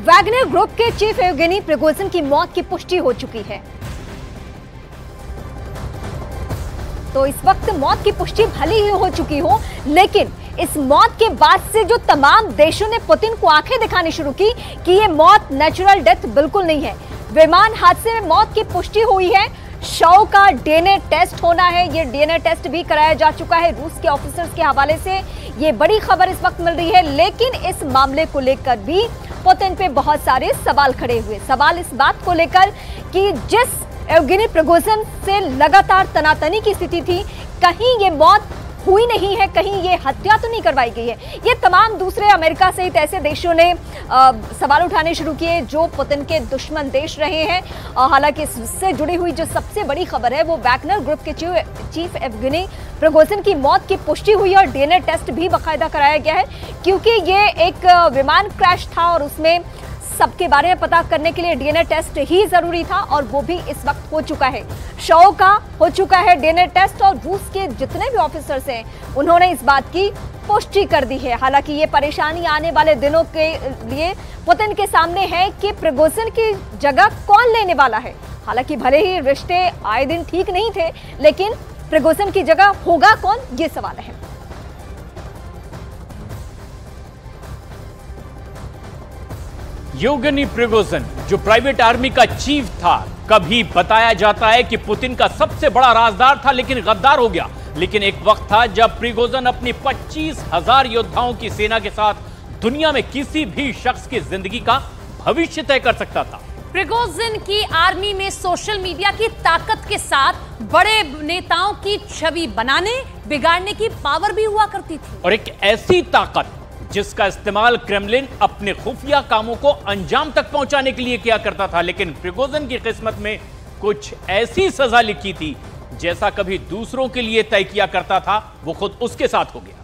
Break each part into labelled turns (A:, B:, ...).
A: Wagner group के chief Yevgeny Prigozhin की मौत की पुष्टि हो चुकी है। तो इस वक्त मौत की पुष्टि भले ही हो चुकी हो, लेकिन इस मौत के बाद से जो तमाम देशों ने पुतिन को आंखें दिखानी शुरू की कि ये मौत नेचुरल डेथ बिल्कुल नहीं है। विमान हादसे में मौत की पुष्टि हुई है। शव का डीएनए टेस्ट होना है, ये डीएनए टेस्ट भी कराया जा चुका है। रूस के ऑफिसर्स के हवाले से ये बड़ी खबर इस वक्त मिल रही है, लेकिन इस मामले को लेकर भी पुतिन पे बहुत सारे सवाल खड़े हुए। सवाल इस बात को लेकर कि जिस येवगेनी प्रिगोजिन से लगातार तनातनी की स्थिति थी, कहीं ये मौत हुई नहीं है, कहीं ये हत्या तो नहीं करवाई गई है। ये तमाम दूसरे अमेरिका सहित ऐसे देशों ने सवाल उठाने शुरू किए जो पुतिन के दुश्मन देश रहे हैं। हालांकि इससे जुड़ी हुई जो सबसे बड़ी खबर है वो वैगनर ग्रुप के चीफ येवगेनी प्रिगोजिन की मौत की पुष्टि हुई और डीएनए टेस्ट भी बाकायदा कराया गया है, क्योंकि ये एक विमान क्रैश था और उसमें सबके बारे में पता करने के लिए डीएनए टेस्ट ही जरूरी था और वो भी इस वक्त हो चुका है। शव का हो चुका है डीएनए टेस्ट और रूस के जितने भी ऑफिसर्स हैं उन्होंने इस बात की पुष्टि कर दी है। हालांकि ये परेशानी आने वाले दिनों के लिए पुतिन के सामने है कि प्रिगोजिन की जगह कौन लेने वाला है। हालांकि भले ही रिश्ते आए दिन ठीक नहीं थे, लेकिन प्रिगोजिन की जगह होगा कौन, ये सवाल है।
B: येवगेनी प्रिगोजिन जो प्राइवेट आर्मी का चीफ था, कभी बताया जाता है कि पुतिन का सबसे बड़ा राजदार था, लेकिन गद्दार हो गया। लेकिन एक वक्त था जब प्रिगोजिन अपनी 25,000 योद्धाओं की सेना के साथ दुनिया में किसी भी शख्स की जिंदगी का भविष्य तय कर सकता था।
C: प्रिगोजिन की आर्मी में सोशल मीडिया की ताकत के साथ बड़े नेताओं की छवि बनाने बिगाड़ने की पावर भी हुआ करती थी,
B: और एक ऐसी ताकत जिसका इस्तेमाल क्रेमलिन अपने खुफिया कामों को अंजाम तक पहुंचाने के लिए किया करता था। लेकिन प्रिगोजिन की किस्मत में कुछ ऐसी सजा लिखी थी जैसा कभी दूसरों के लिए तय किया करता था, वो खुद उसके साथ हो गया।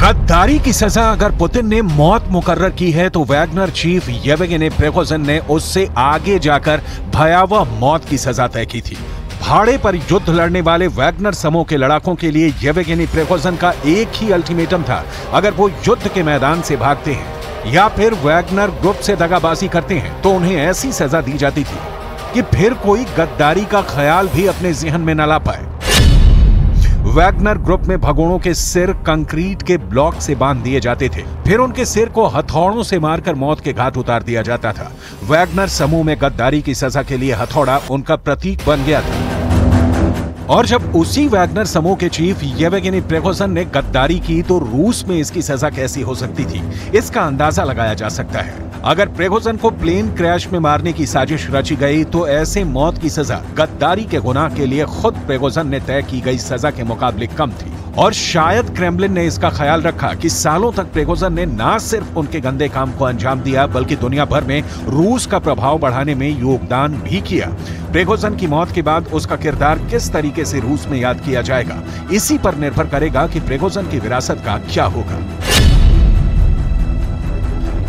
D: गद्दारी की सजा अगर पुतिन ने मौत मुकर्रर की है तो वैगनर चीफ येवगेनी प्रिगोजिन ने उससे आगे जाकर भयावह मौत की सजा तय की थी। भाड़े पर युद्ध लड़ने वाले वैगनर समूह के लड़ाकों के लिए येवगेनी प्रिगोजिन का एक ही अल्टीमेटम था, अगर वो युद्ध के मैदान से भागते हैं या फिर वैगनर ग्रुप से दगाबाजी करते हैं तो उन्हें ऐसी सजा दी जाती थी कि फिर कोई गद्दारी का ख्याल भी अपने ज़हन में न ला पाए। वैगनर ग्रुप में भगोड़ों के सिर कंक्रीट के ब्लॉक से बांध दिए जाते थे, फिर उनके सिर को हथौड़ों से मारकर मौत के घाट उतार दिया जाता था। वैगनर समूह में गद्दारी की सजा के लिए हथौड़ा उनका प्रतीक बन गया था। और जब उसी वैगनर समूह के चीफ येवगेनी प्रिगोजिन ने गद्दारी की तो रूस में इसकी सजा कैसी हो सकती थी, इसका अंदाजा लगाया जा सकता है। अगर प्रिगोजिन को प्लेन क्रैश में मारने की साजिश रची गई तो ऐसे मौत की सजा गद्दारी के गुनाह के लिए खुद प्रिगोजिन ने तय की गई सजा के मुकाबले कम थी। और शायद क्रेमलिन ने इसका ख्याल रखा कि सालों तक प्रिगोजिन ने न सिर्फ उनके गंदे काम को अंजाम दिया बल्कि दुनिया भर में रूस का प्रभाव बढ़ाने में योगदान भी किया। प्रिगोजिन की मौत के बाद उसका किरदार किस तरीके से रूस में याद किया जाएगा, इसी पर निर्भर करेगा कि प्रिगोजिन की विरासत का क्या होगा।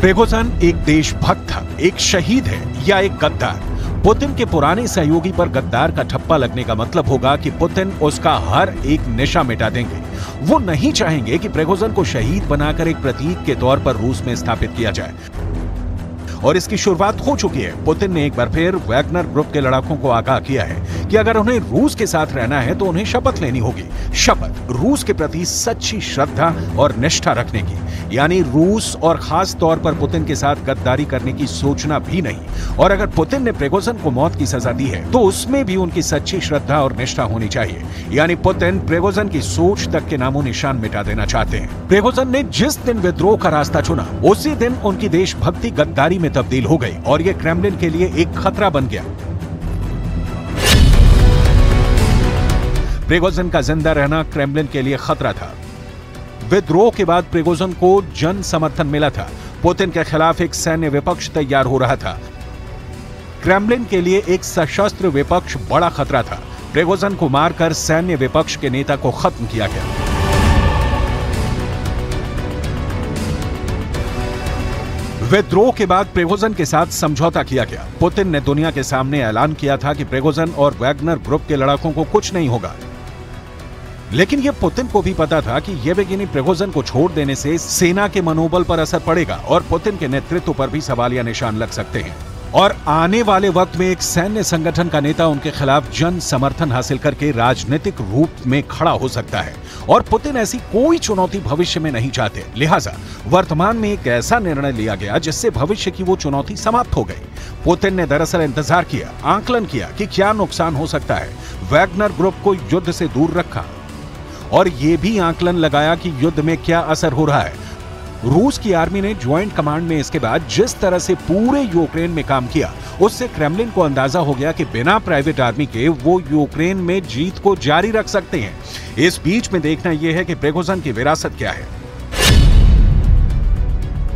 D: प्रिगोजिन एक देशभक्त था, एक शहीद है या एक गद्दार? पुतिन के पुराने सहयोगी पर गद्दार का ठप्पा लगने का मतलब होगा कि पुतिन उसका हर एक निशा मिटा देंगे। वो नहीं चाहेंगे कि प्रिगोजिन को शहीद बनाकर एक प्रतीक के तौर पर रूस में स्थापित किया जाए। और इसकी शुरुआत हो चुकी है। पुतिन ने एक बार फिर वैगनर ग्रुप के लड़ाकों को आगाह किया है कि अगर उन्हें रूस के साथ रहना है तो उन्हें शपथ लेनी होगी। शपथ रूस के प्रति सच्ची श्रद्धा और निष्ठा रखने की, यानी रूस और खास तौर पर पुतिन के साथ गद्दारी करने की सोचना भी नहीं। और अगर पुतिन ने प्रिगोजिन को मौत की सजा दी है तो उसमें भी उनकी सच्ची श्रद्धा और निष्ठा होनी चाहिए, यानी पुतिन प्रिगोजिन की सोच तक के नामो निशान मिटा देना चाहते हैं। प्रिगोजिन ने जिस दिन विद्रोह का रास्ता चुना उसी दिन उनकी देशभक्ति गद्दारी में तब्दील हो गई और यह क्रेमलिन के लिए एक खतरा बन गया। प्रिगोजिन का जिंदा रहना क्रेमलिन के लिए खतरा था। विद्रोह के बाद प्रिगोजिन को जन समर्थन मिला था। पुतिन के खिलाफ एक सैन्य विपक्ष तैयार हो रहा था। क्रेमलिन के लिए एक सशस्त्र विपक्ष बड़ा खतरा था। प्रिगोजिन को मारकर सैन्य विपक्ष के नेता को खत्म किया गया। विद्रोह के बाद प्रिगोजिन के साथ समझौता किया गया। पुतिन ने दुनिया के सामने ऐलान किया था कि प्रिगोजिन और वैगनर ग्रुप के लड़ाकों को कुछ नहीं होगा, लेकिन यह पुतिन को भी पता था कि येवगेनी प्रिगोजिन को छोड़ देने से सेना के मनोबल पर असर पड़ेगा और पुतिन के नेतृत्व पर भी सवालिया निशान लग सकते हैं और आने वाले वक्त में एक सैन्य संगठन का नेता उनके खिलाफ जन समर्थन हासिल करके राजनीतिक रूप में खड़ा हो सकता है और पुतिन ऐसी कोई चुनौती भविष्य में नहीं चाहते। लिहाजा वर्तमान में एक ऐसा निर्णय लिया गया जिससे भविष्य की वो चुनौती समाप्त हो गई। पुतिन ने दरअसल इंतजार किया, आंकलन किया कि क्या नुकसान हो सकता है, वैगनर ग्रुप को युद्ध से दूर रखा और यह भी आंकलन लगाया कि युद्ध में क्या असर हो रहा है। रूस की आर्मी ने ज्वाइंट कमांड में इसके बाद जिस तरह से पूरे यूक्रेन में काम किया, उससे क्रेमलिन को अंदाजा हो गया कि बिना प्राइवेट आर्मी के वो यूक्रेन में जीत को जारी रख सकते हैं। इस बीच में देखना यह है कि प्रिगोजिन की विरासत क्या है।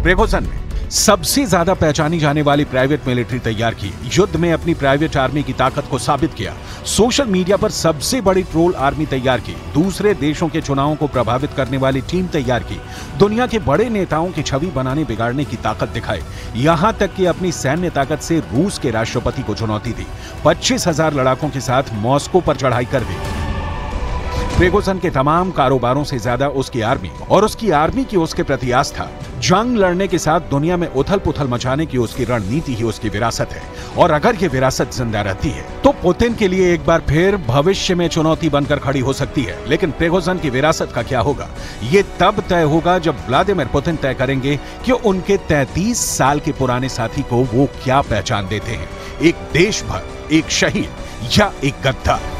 D: प्रिगोजिन ने सबसे ज्यादा पहचानी जाने वाली प्राइवेट मिलिट्री तैयार की, युद्ध में अपनी प्राइवेट आर्मी की ताकत को साबित किया, सोशल मीडिया पर सबसे बड़ी ट्रोल आर्मी तैयार की, दूसरे देशों के चुनावों को प्रभावित करने वाली टीम तैयार की, दुनिया के बड़े नेताओं की छवि बनाने बिगाड़ने की ताकत दिखाई, यहां तक कि अपनी सैन्य ताकत से रूस के राष्ट्रपति को चुनौती दी, 25,000 लड़ाकों के साथ मॉस्को पर चढ़ाई कर दी। प्रिगोजिन के तमाम कारोबारों से ज्यादा उसकी आर्मी और उसकी आर्मी की उसके प्रति आस्था, जंग लड़ने के साथ दुनिया में उथल पुथल मचाने की उसकी रणनीति ही उसकी विरासत है। और अगर ये विरासत जिंदा रहती है तो पुतिन के लिए एक बार फिर भविष्य में चुनौती बनकर खड़ी हो सकती है। लेकिन प्रिगोजिन की विरासत का क्या होगा, ये तब तय होगा जब व्लादिमीर पुतिन तय करेंगे कि उनके 33 साल के पुराने साथी को वो क्या पहचान देते हैं, एक देशभक्त, एक शहीद या एक गद्दार।